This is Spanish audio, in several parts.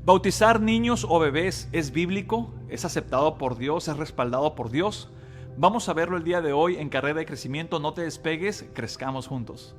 ¿Bautizar niños o bebés es bíblico? ¿Es aceptado por Dios? ¿Es respaldado por Dios? Vamos a verlo el día de hoy en Carrera de Crecimiento. No te despegues, crezcamos juntos.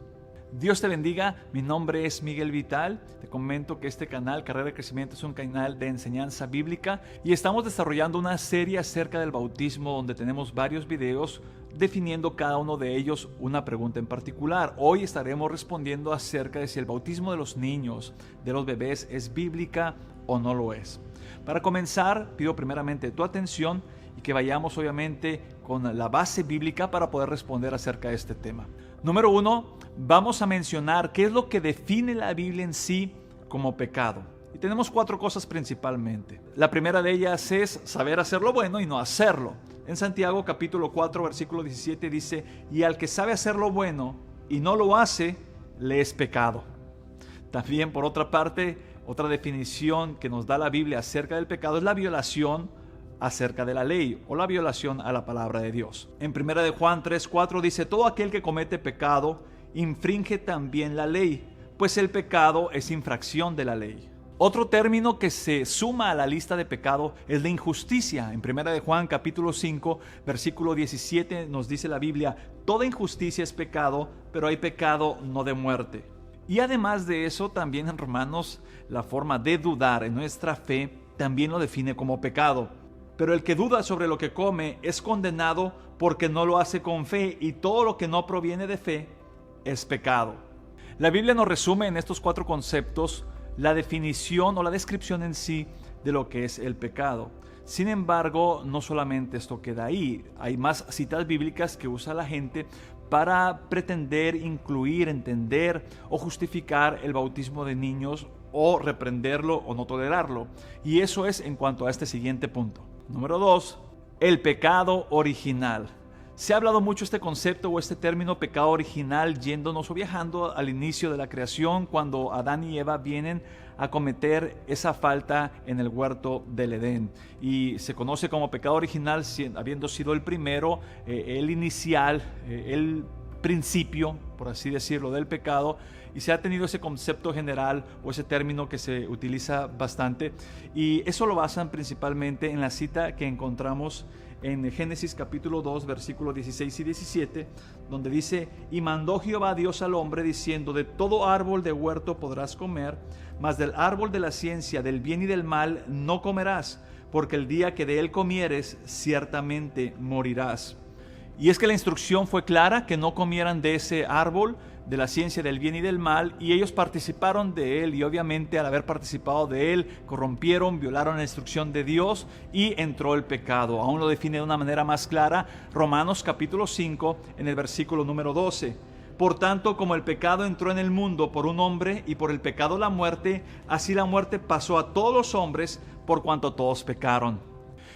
Dios te bendiga, mi nombre es Miguel Vital. Te comento que este canal, Carrera de Crecimiento, es un canal de enseñanza bíblica y estamos desarrollando una serie acerca del bautismo donde tenemos varios videos definiendo cada uno de ellos una pregunta en particular. Hoy estaremos respondiendo acerca de si el bautismo de los niños, de los bebés, es bíblica o no lo es. Para comenzar, pido primeramente tu atención y que vayamos obviamente con la base bíblica para poder responder acerca de este tema. Número 1, vamos a mencionar qué es lo que define la Biblia en sí como pecado. Y tenemos 4 cosas principalmente. La primera de ellas es saber hacer lo bueno y no hacerlo. En Santiago capítulo 4 versículo 17 dice: y al que sabe hacer lo bueno y no lo hace, le es pecado. También, por otra parte, otra definición que nos da la Biblia acerca del pecado es la violación acerca de la ley o la violación a la palabra de Dios. En 1 de Juan 3:4 dice: todo aquel que comete pecado infringe también la ley, pues el pecado es infracción de la ley. Otro término que se suma a la lista de pecado es la injusticia. En 1 de Juan capítulo 5 versículo 17 nos dice la Biblia: toda injusticia es pecado, pero hay pecado no de muerte. Y además de eso, también en Romanos, la forma de dudar en nuestra fe también lo define como pecado. Pero el que duda sobre lo que come es condenado porque no lo hace con fe, y todo lo que no proviene de fe es pecado. La Biblia nos resume en estos 4 conceptos la definición o la descripción en sí de lo que es el pecado. Sin embargo, no solamente esto queda ahí. Hay más citas bíblicas que usa la gente para pretender incluir, entender o justificar el bautismo de niños, o reprenderlo o no tolerarlo. Y eso es en cuanto a este siguiente punto. Número 2, el pecado original. Se ha hablado mucho este concepto o este término pecado original yéndonos o viajando al inicio de la creación, cuando Adán y Eva vienen a cometer esa falta en el huerto del Edén. Y se conoce como pecado original habiendo sido el primero, el inicial, el principio, por así decirlo, del pecado. Y se ha tenido ese concepto general o ese término que se utiliza bastante, y eso lo basan principalmente en la cita que encontramos en Génesis capítulo 2 versículos 16 y 17, donde dice: y mandó Jehová Dios al hombre diciendo: de todo árbol de huerto podrás comer, mas del árbol de la ciencia del bien y del mal no comerás, porque el día que de él comieres ciertamente morirás. Y es que la instrucción fue clara, que no comieran de ese árbol de la ciencia del bien y del mal, y ellos participaron de él, y obviamente al haber participado de él, corrompieron, violaron la instrucción de Dios y entró el pecado. Aún lo define de una manera más clara Romanos capítulo 5 en el versículo número 12. Por tanto, como el pecado entró en el mundo por un hombre, y por el pecado la muerte, así la muerte pasó a todos los hombres, por cuanto todos pecaron.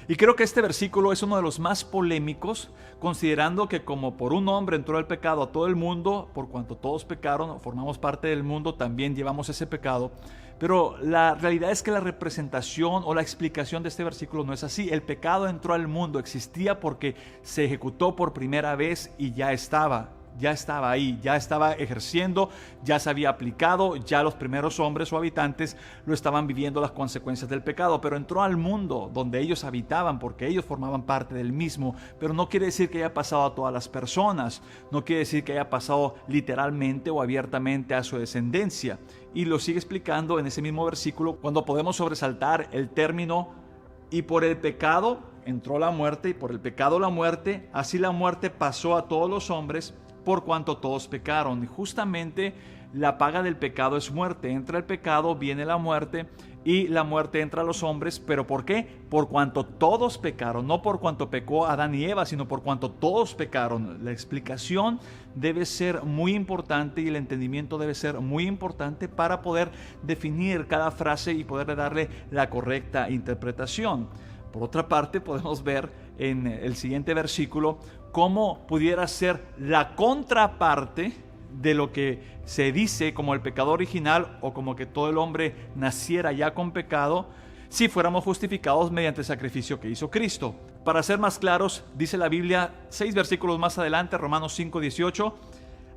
Y creo que este versículo es uno de los más polémicos, considerando que como por un hombre entró el pecado a todo el mundo, por cuanto todos pecaron, formamos parte del mundo, también llevamos ese pecado. Pero la realidad es que la representación o la explicación de este versículo no es así. El pecado entró al mundo, existía porque se ejecutó por primera vez y ya estaba ahí, ya estaba ejerciendo, ya se había aplicado, ya los primeros hombres o habitantes lo estaban viviendo las consecuencias del pecado, pero entró al mundo donde ellos habitaban porque ellos formaban parte del mismo. Pero no quiere decir que haya pasado a todas las personas, no quiere decir que haya pasado literalmente o abiertamente a su descendencia. Y lo sigue explicando en ese mismo versículo, cuando podemos sobresaltar el término: y por el pecado entró la muerte, y por el pecado la muerte, así la muerte pasó a todos los hombres, por cuanto todos pecaron. Y justamente la paga del pecado es muerte. Entra el pecado, viene la muerte, y la muerte entra a los hombres. ¿Pero por qué? Por cuanto todos pecaron, no por cuanto pecó Adán y Eva, sino por cuanto todos pecaron. La explicación debe ser muy importante y el entendimiento debe ser muy importante para poder definir cada frase y poder darle la correcta interpretación. Por otra parte, podemos ver en el siguiente versículo cómo pudiera ser la contraparte de lo que se dice como el pecado original, o como que todo el hombre naciera ya con pecado, si fuéramos justificados mediante el sacrificio que hizo Cristo. Para ser más claros, dice la Biblia 6 versículos más adelante, Romanos 5:18: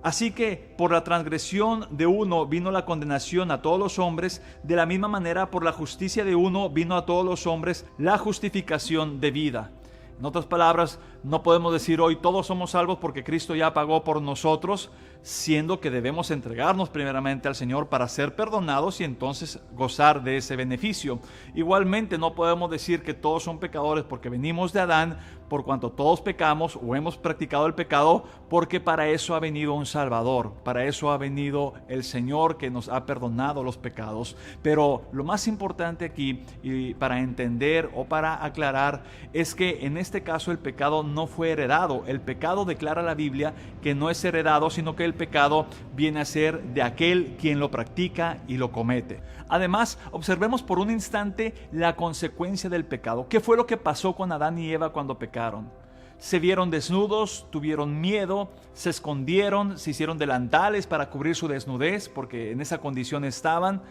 Así que por la transgresión de uno vino la condenación a todos los hombres, de la misma manera por la justicia de uno vino a todos los hombres la justificación de vida. En otras palabras, no podemos decir hoy todos somos salvos porque Cristo ya pagó por nosotros, siendo que debemos entregarnos primeramente al Señor para ser perdonados y entonces gozar de ese beneficio. Igualmente no podemos decir que todos son pecadores porque venimos de Adán, por cuanto todos pecamos o hemos practicado el pecado, porque para eso ha venido un Salvador, para eso ha venido el Señor que nos ha perdonado los pecados. Pero lo más importante aquí, y para entender o para aclarar, es que en este caso el pecado no fue heredado. El pecado, declara la Biblia, que no es heredado, sino que el pecado viene a ser de aquel quien lo practica y lo comete. Además, observemos por un instante la consecuencia del pecado. ¿Qué fue lo que pasó con Adán y Eva cuando pecaron? Se vieron desnudos, tuvieron miedo, se escondieron, se hicieron delantales para cubrir su desnudez, porque en esa condición estaban.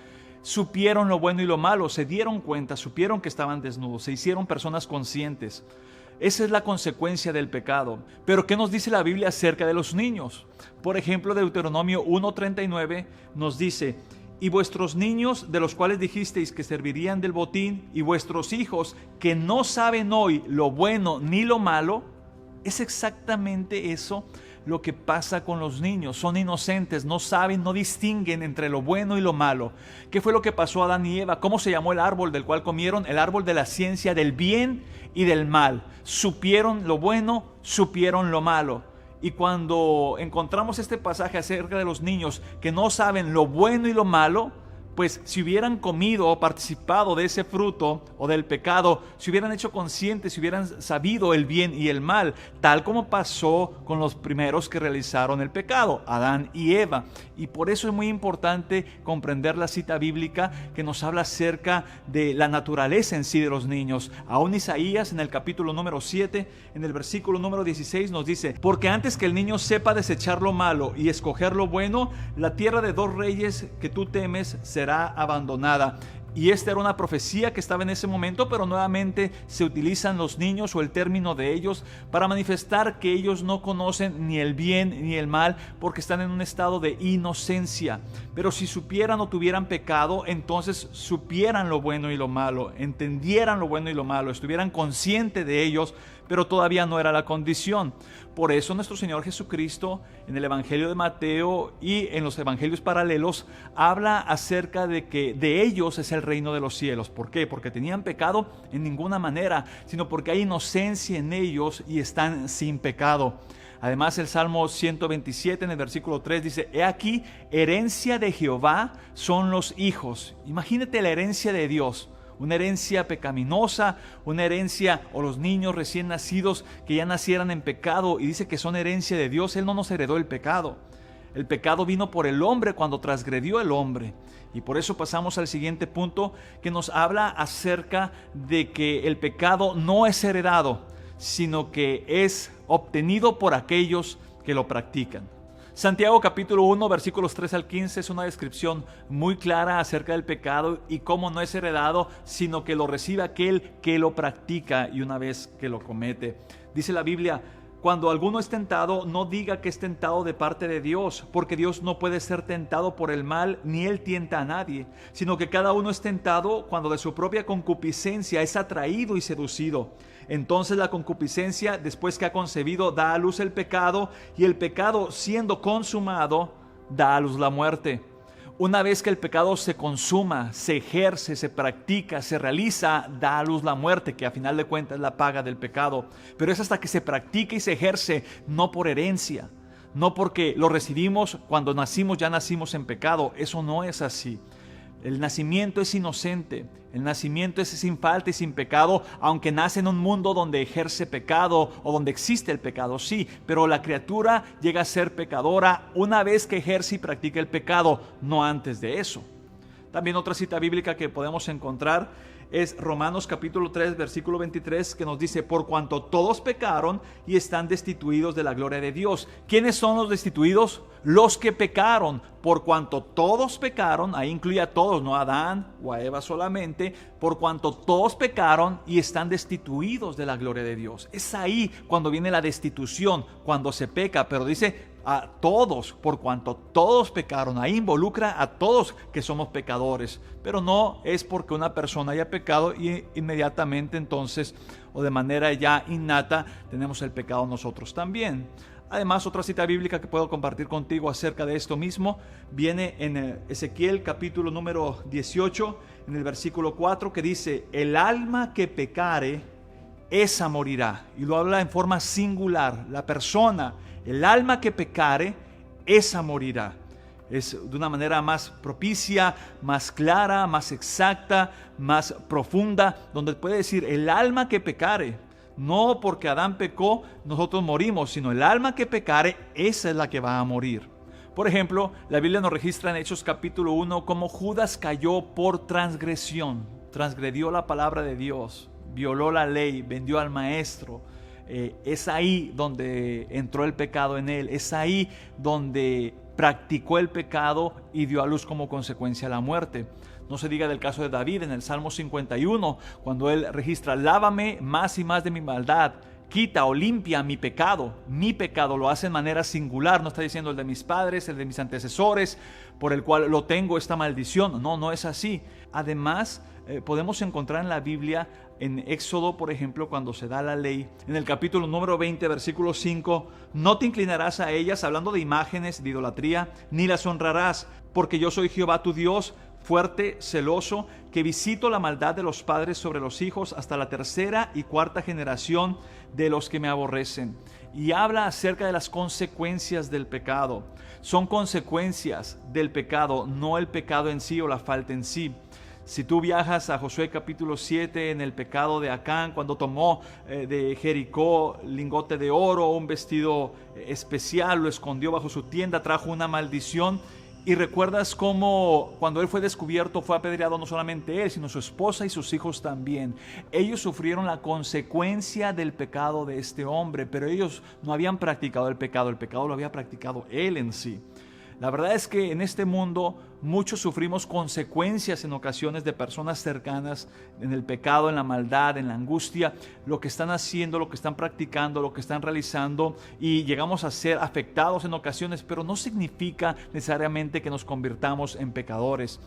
Supieron lo bueno y lo malo, se dieron cuenta, supieron que estaban desnudos, se hicieron personas conscientes. Esa es la consecuencia del pecado. Pero ¿qué nos dice la Biblia acerca de los niños? Por ejemplo, Deuteronomio 1:39 nos dice: y vuestros niños, de los cuales dijisteis que servirían del botín, y vuestros hijos, que no saben hoy lo bueno ni lo malo. Es exactamente eso lo que pasa con los niños. Son inocentes, no saben, no distinguen entre lo bueno y lo malo. ¿Qué fue lo que pasó a Adán y Eva? ¿Cómo se llamó el árbol del cual comieron? El árbol de la ciencia del bien y del mal. Supieron lo bueno, supieron lo malo. Y cuando encontramos este pasaje acerca de los niños que no saben lo bueno y lo malo, pues si hubieran comido o participado de ese fruto o del pecado, si hubieran hecho conscientes, si hubieran sabido el bien y el mal, tal como pasó con los primeros que realizaron el pecado, Adán y Eva. Y por eso es muy importante comprender la cita bíblica que nos habla acerca de la naturaleza en sí de los niños. Aún Isaías, en el capítulo número 7, en el versículo número 16, nos dice: porque antes que el niño sepa desechar lo malo y escoger lo bueno, la tierra de dos reyes que tú temes será abandonada. Y esta era una profecía que estaba en ese momento, pero nuevamente se utilizan los niños o el término de ellos para manifestar que ellos no conocen ni el bien ni el mal porque están en un estado de inocencia. Pero si supieran o tuvieran pecado, entonces supieran lo bueno y lo malo, entendieran lo bueno y lo malo, estuvieran conscientes de ellos, pero todavía no era la condición. Por eso nuestro Señor Jesucristo en el Evangelio de Mateo y en los evangelios paralelos habla acerca de que de ellos es el reino de los cielos. ¿Por qué? Porque tenían pecado en ninguna manera, sino porque hay inocencia en ellos y están sin pecado. Además, el Salmo 127 en el versículo 3 dice: he aquí, herencia de Jehová son los hijos. Imagínate la herencia de Dios. Una herencia pecaminosa, una herencia, o los niños recién nacidos que ya nacieran en pecado, y dice que son herencia de Dios. Él no nos heredó el pecado. El pecado vino por el hombre cuando transgredió el hombre. Y por eso pasamos al siguiente punto, que nos habla acerca de que el pecado no es heredado, sino que es obtenido por aquellos que lo practican. Santiago capítulo 1 versículos 3 al 15 es una descripción muy clara acerca del pecado y cómo no es heredado, sino que lo recibe aquel que lo practica y una vez que lo comete. Dice la Biblia: cuando alguno es tentado, no diga que es tentado de parte de Dios, porque Dios no puede ser tentado por el mal, ni Él tienta a nadie, sino que cada uno es tentado cuando de su propia concupiscencia es atraído y seducido. Entonces la concupiscencia, después que ha concebido, da a luz el pecado, y el pecado, siendo consumado, da a luz la muerte. Una vez que el pecado se consuma, se ejerce, se practica, se realiza, da a luz la muerte, que a final de cuentas es la paga del pecado. Pero es hasta que se practica y se ejerce, no por herencia, no porque lo recibimos cuando nacimos, ya nacimos en pecado. Eso no es así. El nacimiento es inocente, el nacimiento es sin falta y sin pecado, aunque nace en un mundo donde ejerce pecado o donde existe el pecado, sí, pero la criatura llega a ser pecadora una vez que ejerce y practica el pecado, no antes de eso. También otra cita bíblica que podemos encontrar es Romanos capítulo 3 versículo 23, que nos dice: por cuanto todos pecaron y están destituidos de la gloria de Dios. ¿Quiénes son los destituidos? Los que pecaron. Por cuanto todos pecaron, ahí incluye a todos, no a Adán o a Eva solamente, por cuanto todos pecaron y están destituidos de la gloria de Dios. Es ahí cuando viene la destitución, cuando se peca, pero dice a todos, por cuanto todos pecaron. Ahí involucra a todos que somos pecadores, pero no es porque una persona haya pecado y inmediatamente entonces, o de manera ya innata, tenemos el pecado nosotros también. Además, otra cita bíblica que puedo compartir contigo acerca de esto mismo viene en Ezequiel capítulo número 18, en el versículo 4, que dice: el alma que pecare, esa morirá. Y lo habla en forma singular, la persona, el alma que pecare, esa morirá. Es de una manera más propicia, más clara, más exacta, más profunda, donde puede decir el alma que pecare. No porque Adán pecó, nosotros morimos, sino el alma que pecare, esa es la que va a morir. Por ejemplo, la Biblia nos registra en Hechos capítulo 1 cómo Judas cayó por transgresión, transgredió la palabra de Dios, violó la ley, vendió al maestro. Es ahí donde entró el pecado en él, es ahí donde practicó el pecado y dio a luz como consecuencia la muerte. No se diga del caso de David en el Salmo 51, cuando él registra: lávame más y más de mi maldad, quita o limpia mi pecado. Mi pecado lo hace en manera singular, no está diciendo el de mis padres, el de mis antecesores, por el cual lo tengo esta maldición. No es así. Además, podemos encontrar en la Biblia, en Éxodo, por ejemplo, cuando se da la ley, en el capítulo número 20, versículo 5, no te inclinarás a ellas, hablando de imágenes, de idolatría, ni las honrarás, porque yo soy Jehová tu Dios, fuerte, celoso, que visito la maldad de los padres sobre los hijos hasta la tercera y cuarta generación de los que me aborrecen. Y habla acerca de las consecuencias del pecado. Son consecuencias del pecado, no el pecado en sí o la falta en sí. Si tú viajas a Josué capítulo 7, en el pecado de Acán, cuando tomó de Jericó lingote de oro, un vestido especial, lo escondió bajo su tienda, trajo una maldición. Y recuerdas cómo cuando él fue descubierto fue apedreado no solamente él, sino su esposa y sus hijos también. Ellos sufrieron la consecuencia del pecado de este hombre, pero ellos no habían practicado el pecado lo había practicado él en sí. La verdad es que en este mundo muchos sufrimos consecuencias en ocasiones de personas cercanas en el pecado, en la maldad, en la angustia, lo que están haciendo, lo que están practicando, lo que están realizando, y llegamos a ser afectados en ocasiones, pero no significa necesariamente que nos convirtamos en pecadores.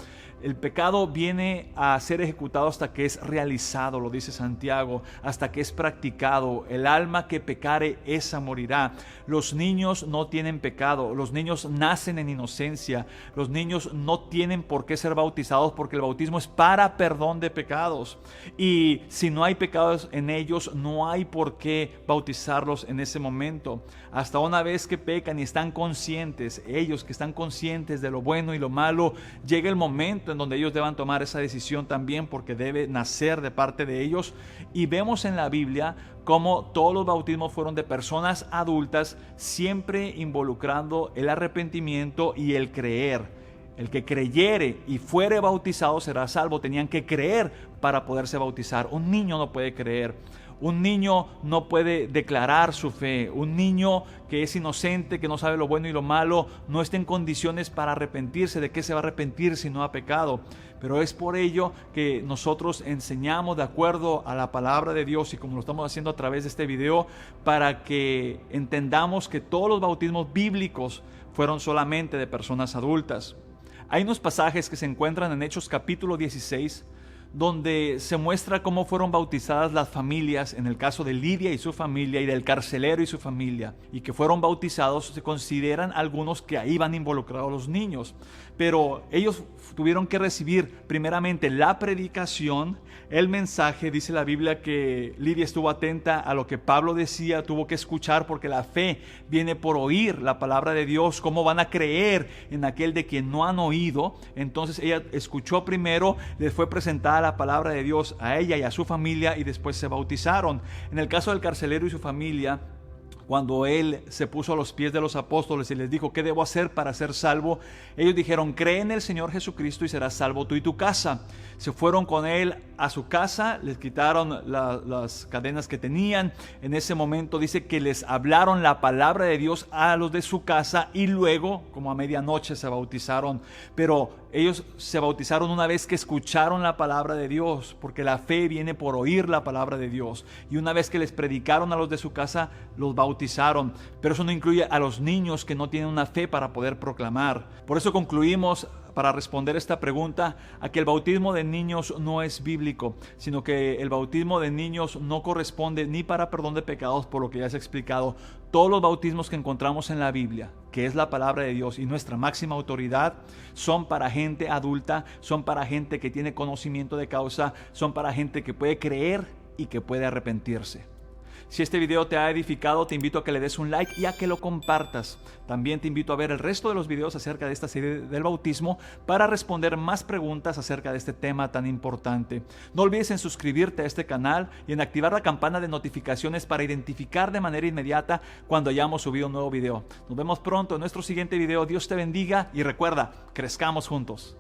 El pecado viene a ser ejecutado hasta que es realizado, lo dice Santiago, hasta que es practicado. El alma que pecare, esa morirá. Los niños no tienen pecado, los niños nacen en inocencia, los niños no tienen por qué ser bautizados porque el bautismo es para perdón de pecados. Y si no hay pecados en ellos, no hay por qué bautizarlos en ese momento. Hasta una vez que pecan y están conscientes, ellos que están conscientes de lo bueno y lo malo, llega el momento en donde ellos deban tomar esa decisión también, porque debe nacer de parte de ellos. Y vemos en la Biblia cómo todos los bautismos fueron de personas adultas, siempre involucrando el arrepentimiento y el creer. El que creyere y fuere bautizado será salvo. Tenían que creer para poderse bautizar. Un niño no puede creer. Un niño no puede declarar su fe. Un niño que es inocente, que no sabe lo bueno y lo malo, no está en condiciones para arrepentirse. ¿De qué se va a arrepentir si no ha pecado? Pero es por ello que nosotros enseñamos de acuerdo a la palabra de Dios, y como lo estamos haciendo a través de este video, para que entendamos que todos los bautismos bíblicos fueron solamente de personas adultas. Hay unos pasajes que se encuentran en Hechos capítulo 16, donde se muestra cómo fueron bautizadas las familias, en el caso de Lidia y su familia y del carcelero y su familia, y que fueron bautizados. Se consideran algunos que ahí van involucrados los niños, pero ellos tuvieron que recibir primeramente la predicación, el mensaje. Dice la Biblia que Lidia estuvo atenta a lo que Pablo decía, tuvo que escuchar, porque la fe viene por oír la palabra de Dios. ¿Cómo van a creer en aquel de quien no han oído? Entonces ella escuchó primero, les fue presentada la palabra de Dios a ella y a su familia, y después se bautizaron. En el caso del carcelero y su familia, cuando él se puso a los pies de los apóstoles y les dijo: ¿qué debo hacer para ser salvo? Ellos dijeron: cree en el Señor Jesucristo y serás salvo tú y tu casa. Se fueron con él a su casa, les quitaron las cadenas que tenían. En ese momento dice que les hablaron la palabra de Dios a los de su casa, y luego, como a medianoche, se bautizaron. Pero ellos se bautizaron una vez que escucharon la palabra de Dios, porque la fe viene por oír la palabra de Dios. Y una vez que les predicaron a los de su casa, los bautizaron. Pero eso no incluye a los niños que no tienen una fe para poder proclamar. Por eso concluimos, para responder esta pregunta, a que el bautismo de niños no es bíblico, sino que el bautismo de niños no corresponde ni para perdón de pecados, por lo que ya se ha explicado. Todos los bautismos que encontramos en la Biblia, que es la palabra de Dios y nuestra máxima autoridad, son para gente adulta, son para gente que tiene conocimiento de causa, son para gente que puede creer y que puede arrepentirse. Si este video te ha edificado, te invito a que le des un like y a que lo compartas. También te invito a ver el resto de los videos acerca de esta serie del bautismo para responder más preguntas acerca de este tema tan importante. No olvides en suscribirte a este canal y en activar la campana de notificaciones para identificar de manera inmediata cuando hayamos subido un nuevo video. Nos vemos pronto en nuestro siguiente video. Dios te bendiga y recuerda, crezcamos juntos.